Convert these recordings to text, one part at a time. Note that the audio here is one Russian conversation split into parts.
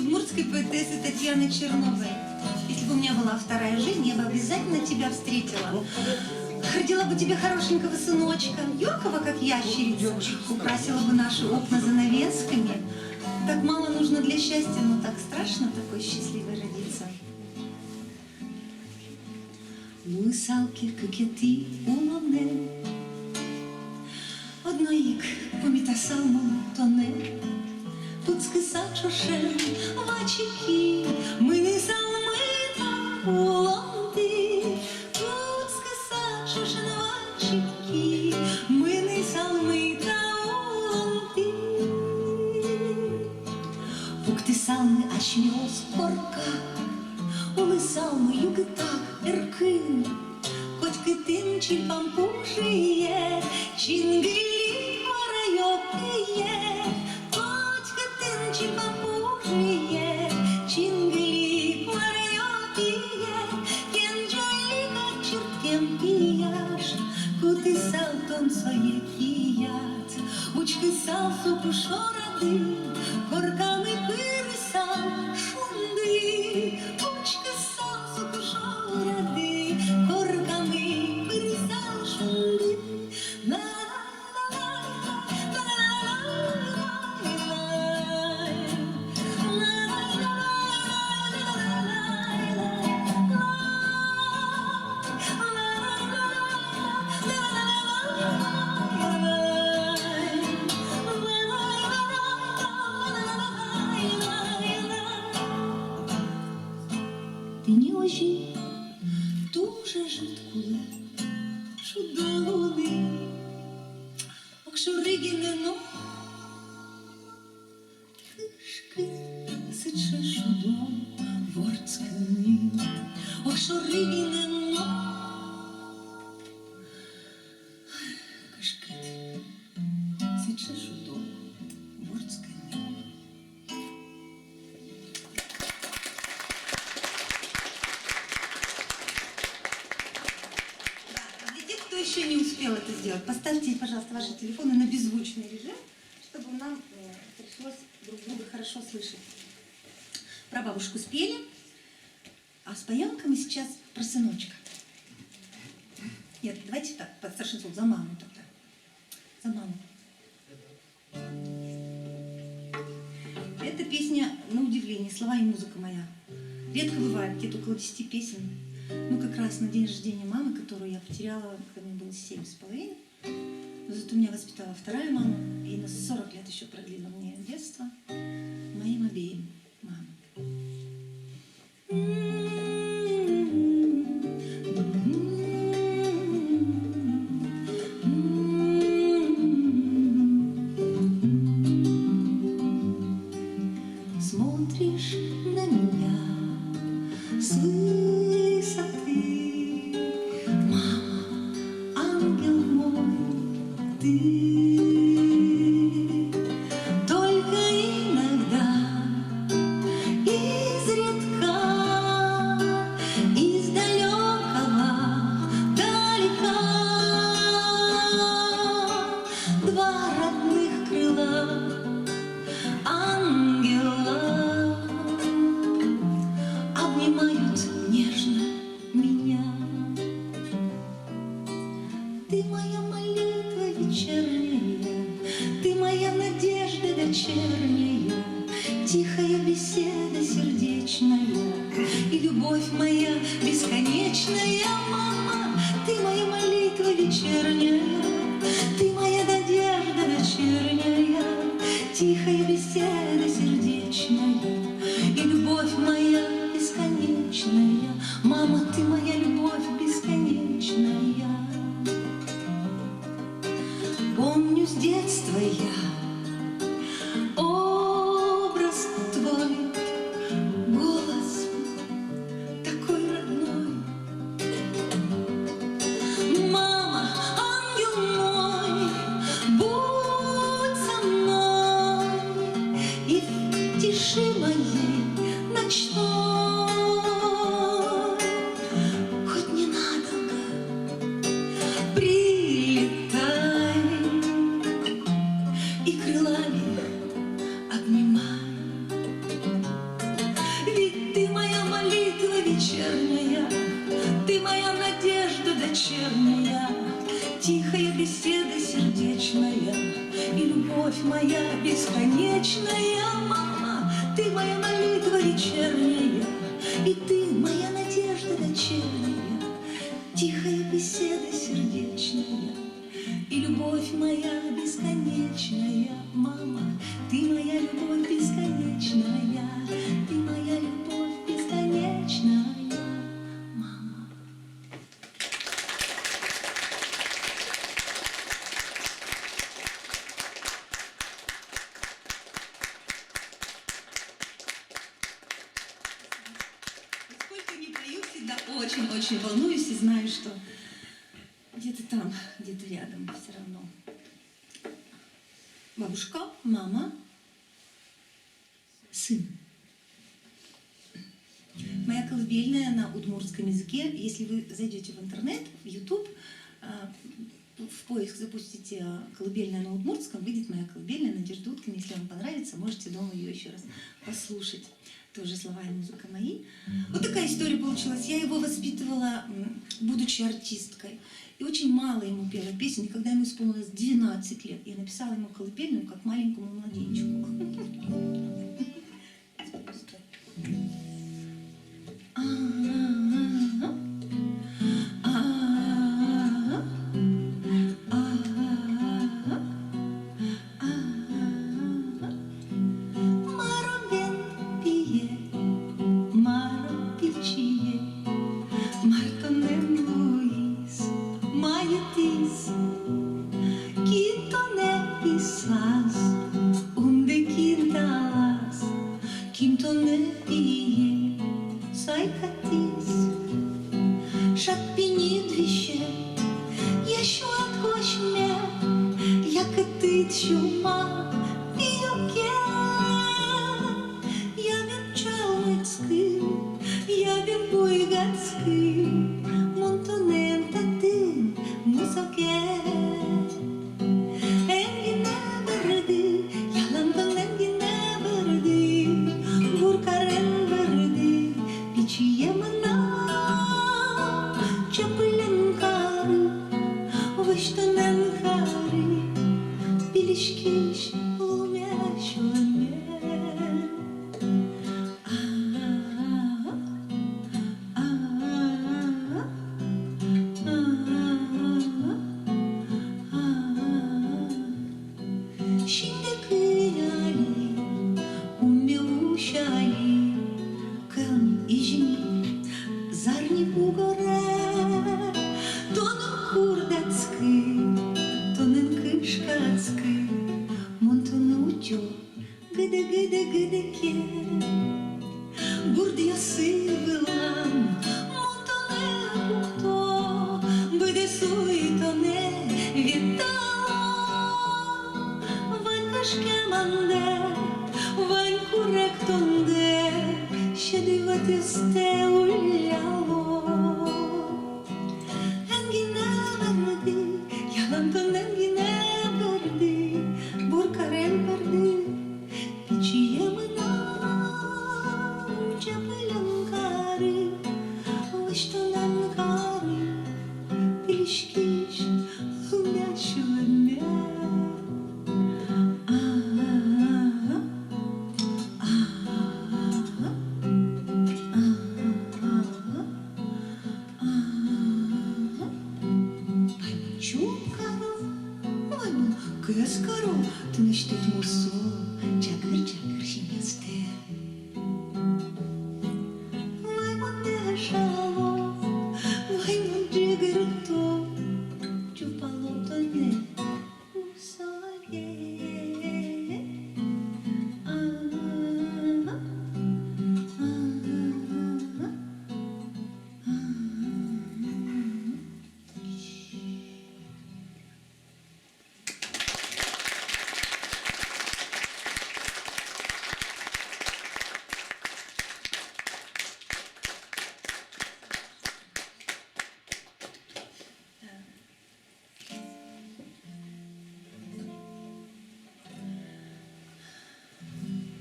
удмуртской поэтессы Татьяны Черновой. Если бы у меня была вторая жизнь, я бы обязательно тебя встретила. Родила бы тебе хорошенького сыночка, юркого, как ящерица, украсила бы наши окна занавесками. Так мало нужно для счастья, но так страшно такой счастливой родиться. Луисалки, кокети, улоне, одноик, помітасалмом тоне, Пуцки сачошем, вачики, ми не салмита улонти, Пуцки сачошем, вачики, ми не салмита улонти. Пукти салми ашміос корка, ули салми югитак еркин, Котки тинчі пампушиє, чингілі марайопіє, Котки тинчі пампушиє, чингілі марайопіє, Кенджалі качуркем піяш, Кути салтон своє кіят, Учки салсу пушоради, Корками пирисал шунди, Учки салсу пушоради, Корками пирисал шунди. Ти не ожі, дуже житкули, шудоли, окшоригінено, Тишки сиче шудом, ворцкани, окшоригінено, Кишкит сиче шудом, ворцкани. Кто еще не успел это сделать, поставьте, пожалуйста, ваши телефоны на беззвучный режим, чтобы нам пришлось друг друга хорошо слышать. Про бабушку спели, а споем-ка мы сейчас про сыночка. Нет, давайте так, под старшинством, за маму тогда. За маму. Эта песня, на удивление, слова и музыка моя. Редко бывает, где-то около 10 песен. Ну, как раз на день рождения мамы, которую я потеряла, когда мне было 7,5. Но зато меня воспитала вторая мама, и на 40 лет еще продлила мне детство. Моим обеим мамам. Смотришь на меня с высоты, мама, ангел мой, ты. Только иногда, изредка, из далекого далека, два родных крыла ангела обнимают нежно меня. Ты моя молитва вечерняя, ты моя надежда дочерняя, тихая беседа сердечная и любовь моя бесконечная. Мама, ты моя молитва вечерняя, ты моя надежда дочерняя, тихая беседа сердечная и любовь моя бесконечная. Мама, ты моя любовь бесконечная. Помню с детства я образ твой, голос такой родной. Мама, ангел мой, будь со мной и в тиши моей ночной, хоть ненадолго прилетай и крылами обнимай. вечерняя, тихая беседа сердечная, и любовь моя бесконечная. Мама, ты моя молитва вечерняя, и ты моя надежда дочерняя. Тихая беседа сердечная, и любовь моя бесконечная. Мама, ты моя любовь бесконечная, ты моя любовь бесконечная. Мама. Сколько не пою, всегда очень-очень волнуюсь и знаю, что где-то там, где-то рядом все равно. Бабушка, мама, сын. Моя колыбельная на удмуртском языке. Если вы зайдете в интернет, в YouTube, в поиск запустите колыбельная на удмуртском, выйдет моя колыбельная Надежда Уткина. Если вам понравится, можете дома ее еще раз послушать. Тоже слова и музыка мои. Вот такая история получилась. Я его воспитывала, будучи артисткой. И очень мало ему пела песен. И когда ему исполнилось 12 лет, я написала ему колыбельную, как маленькому младенчику.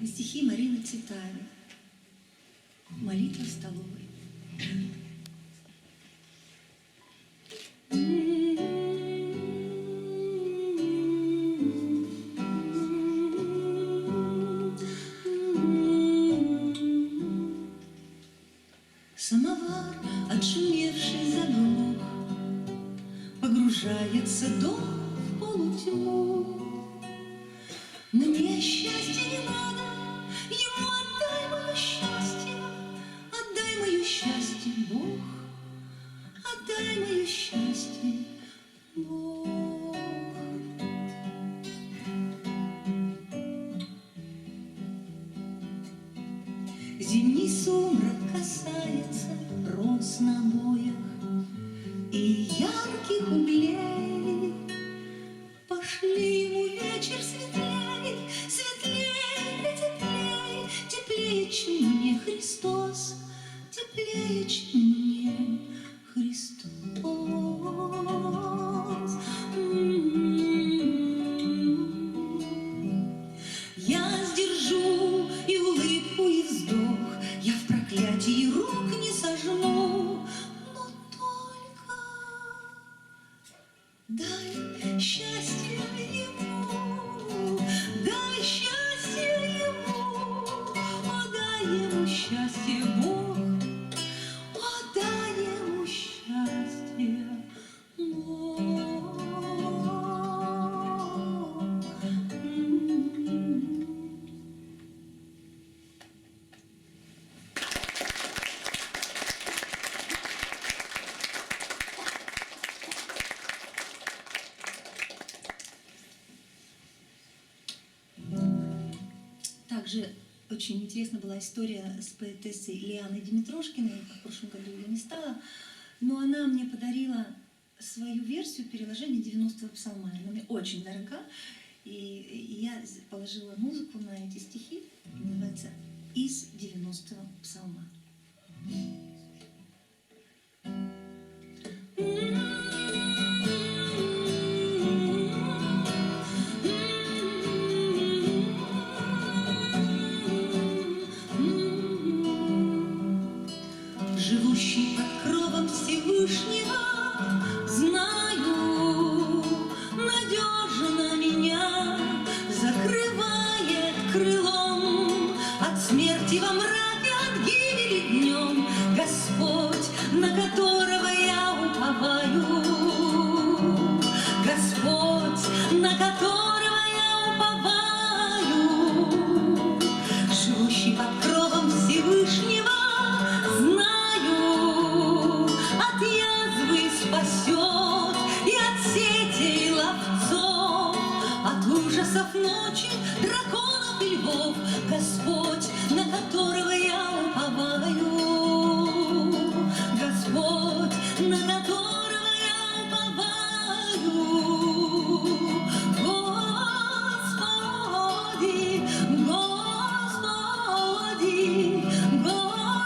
Стихи Марины Цветаевой. Молитва в столовой. Погрузился дом в полутьму. Мне счастья не надо, ему отдай мое счастье, отдай мое счастье, Бог, отдай мое счастье, Бог. Зимний сумрак касается роз на обоях и ярких углей. Пошли ему вечер светлей, светлей, теплей, теплее, чем мне Христос, теплее, чем мне Христос. Я сдержу и улыбку, и вздох, я в проклятии рук не сожму, но только дай счастье ему, дай счастье ему, дай ему счастье, Бог, дай ему счастье, Бог. Также очень интересна была история с поэтессой Лианой Димитрошкиной. В прошлом году ее не стало, но она мне подарила свою версию переложения 90-го псалма. Она мне очень дорога, и я положила музыку на эти стихи, называется «Из 90-го псалма». Живущий под кровом Всевышнего, знаю, надежно меня закрывает крылом от смерти во мраке, от гибели днем. Господь, на которого я уповаю, Господь, на которого я уповаю, живущий под кровом Всевышнего, знаю, от язвы спасет и от сетей ловцов, от ужасов ночи, драконов и львов. Господь, на которого я уповаю, Господь, на которого я уповаю, Господи, Господи,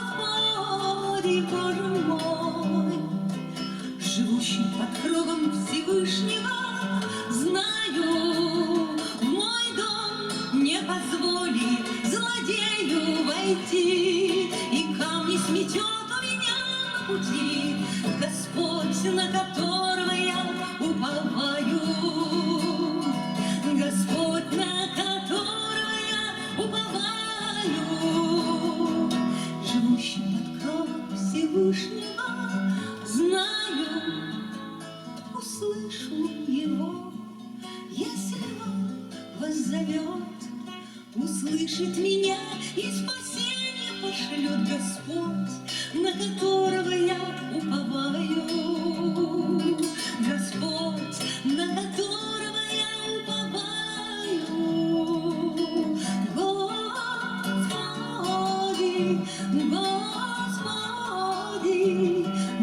Господи, Боже мой, живущий под кровом Всевышнего, знаю, в мой дом не позволит злодею войти, и камни сметет у меня на пути. Господь, на которого я уповаю, Господь, на которого я уповаю, живущий под кровом Всевышнего, знаю, услышу его, если он воззовет, услышит меня и спасение пошлет. Господь, на которого я уповаю, Господь, на которого я уповаю, Господи, Господи,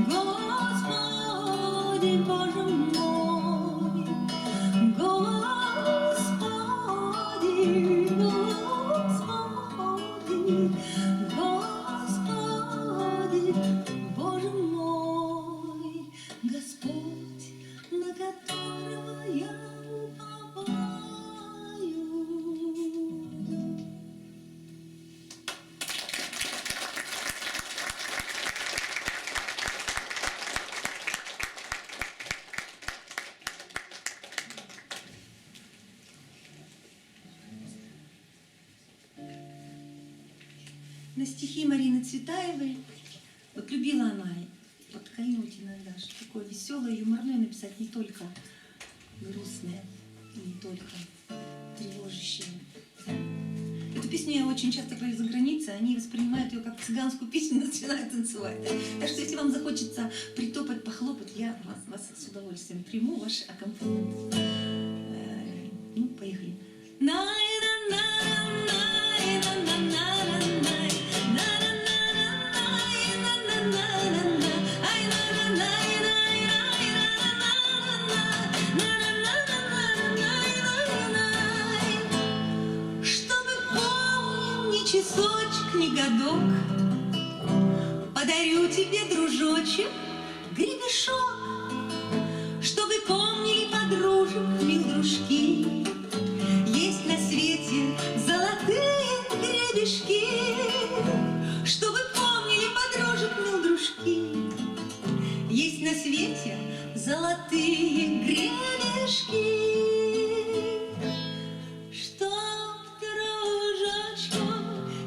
Господи, Боже мой, Господи, Господи, Господи, Боже мой, Господь, на которого я уповаю. На стихи Марины Цветаевой, вот любила она вот кольнуть иногда, что такое веселое, юморное написать не только грустная и не только, тревожащая. Эту песню я очень часто пою за границей, они воспринимают ее как цыганскую песню и начинают танцевать. Так что если вам захочется притопать, похлопать, я вас с удовольствием приму, ваш аккомпанемент. Ну, поехали. Часочек, не годок, подарю тебе, дружочек, гребешок, чтобы помнили подружек, мил дружки, есть на свете золотые гребешки, чтобы помнили подружек, мил дружки, есть на свете золотые гребешки.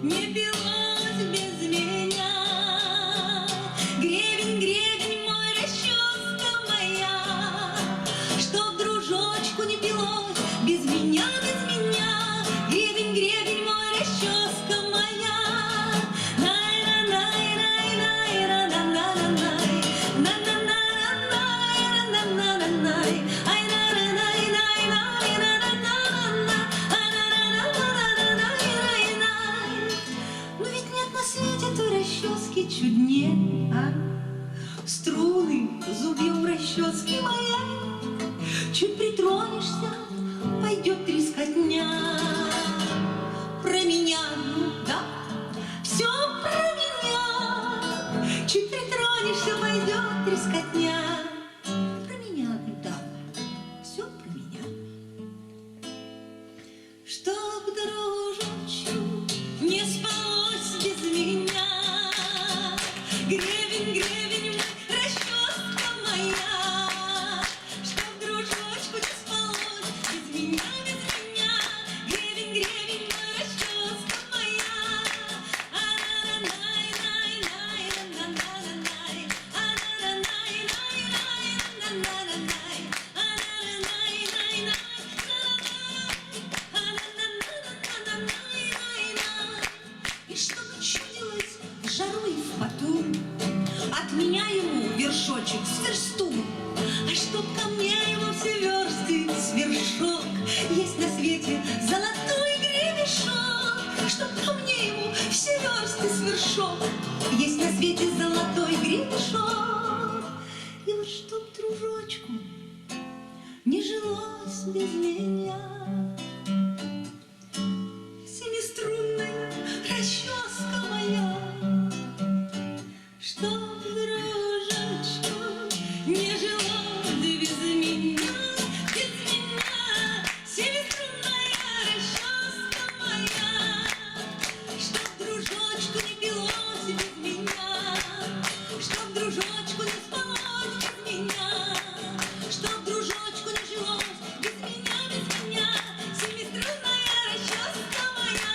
Не пилось без меня, гребень, гребень мой, расческа моя, чтоб дружочку не пилось без меня, гребень, гребень мой, расческа моя. Чуднее, а? Струны, зубья у расчески моя, чуть притронешься, пойдет трескотня. Про меня, ну да, все про меня, чуть притронешься, пойдет трескотня. Про меня, ну да, все про меня. Чтоб дружочку не спалось без меня, гребень, гребень, расческа моя, чтоб дружочку не спалось без меня, гребень, гребень, расческа моя. И чтобы чудилось в жару и в поту, от меня ему вершочек с версту, а чтоб ко мне ему все версты с вершок, есть на свете золотой гребешок, чтоб ко мне ему все версты с вершок, есть на свете золотой гребешок. И вот чтоб дружочку не жилось без меня, семиструнная расческа моя, чтоб дружочку не жилось без меня, семиструнная расческа моя, чтоб дружочку не пилось без меня, чтоб дружочку не спалось без меня, чтоб дружочку не жилось без меня, семиструнная расческа моя,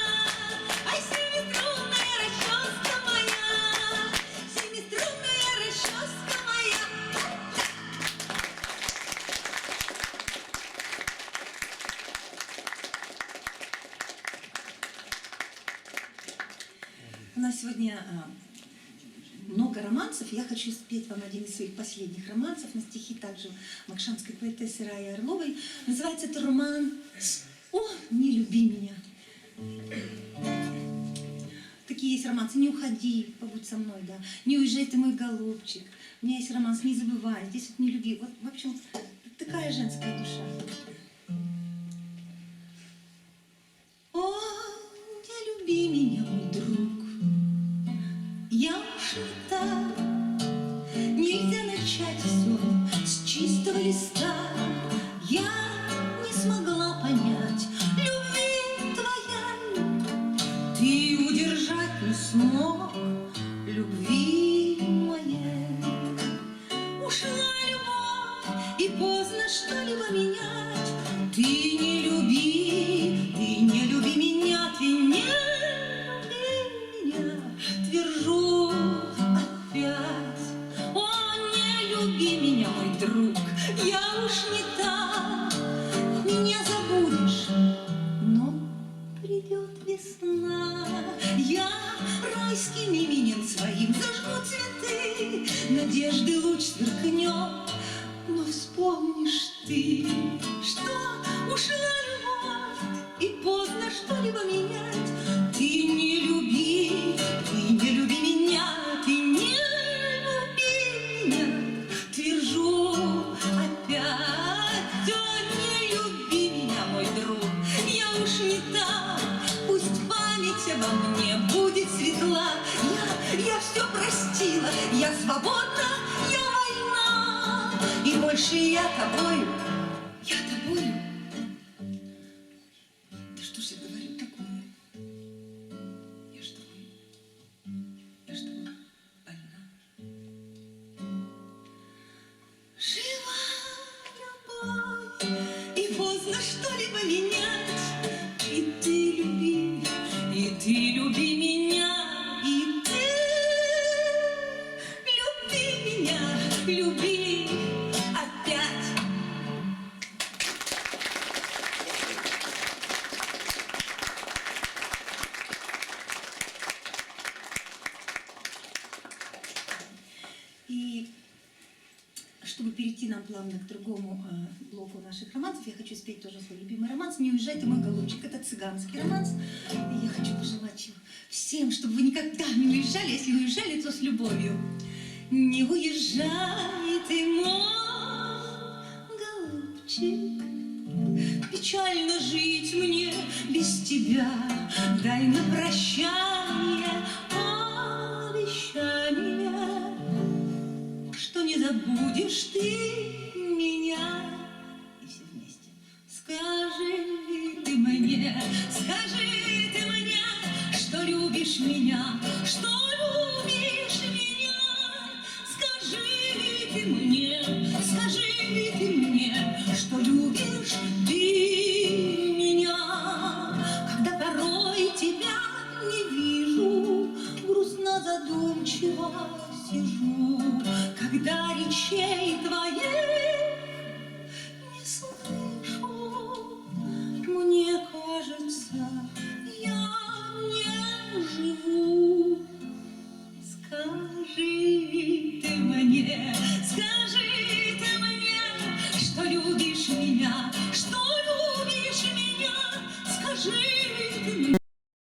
ай, семиструнная расческа моя, семиструнная расческа моя. У нас сегодня много романсов. Я хочу спеть вам один из своих последних романсов на стихи также макшанской поэтессы Раи Орловой. Называется это роман «О, не люби меня». Такие есть романсы: «Не уходи, побудь со мной», да. «Не уезжай ты, мой голубчик». У меня есть романс «Не забывай». Здесь вот «Не люби». Вот, в общем, такая женская душа. О, не люби меня, мой друг, я уж не та. Нельзя начать все с чистого листа. Я не смогла понять любви твоей, ты удержать не смог любви моей. Ушла любовь, и поздно что-либо менять. надежды луч сверкнет. Но вспомнишь ты, что ушла любовь, и поздно что-либо менять. Ты не люби меня, ты не люби меня. Твержу опять, о, не люби меня, мой друг. Я уж не та, пусть память обо мне будет светла. Я все простила, я свободна, я вольна. И больше я тобою. Да что ж я говорю такое? Я ж тобой больна. Жива любовь, и поздно что-либо менять. И ты люби меня, и ты люби меня, люби опять. И чтобы перейти нам плавно к другому блоку наших романсов, я хочу спеть тоже свой любимый романс «Не уезжай ты, мой голубчик». Это цыганский романс, и я хочу пожелать его всем, чтобы вы никогда не уезжали, если уезжали, то с любовью. Не уезжай ты, мой голубчик, печально жить мне без тебя. Дай на прощание обещание, что не забудешь ты меня. И все вместе. Скажи ты мне, что любишь меня.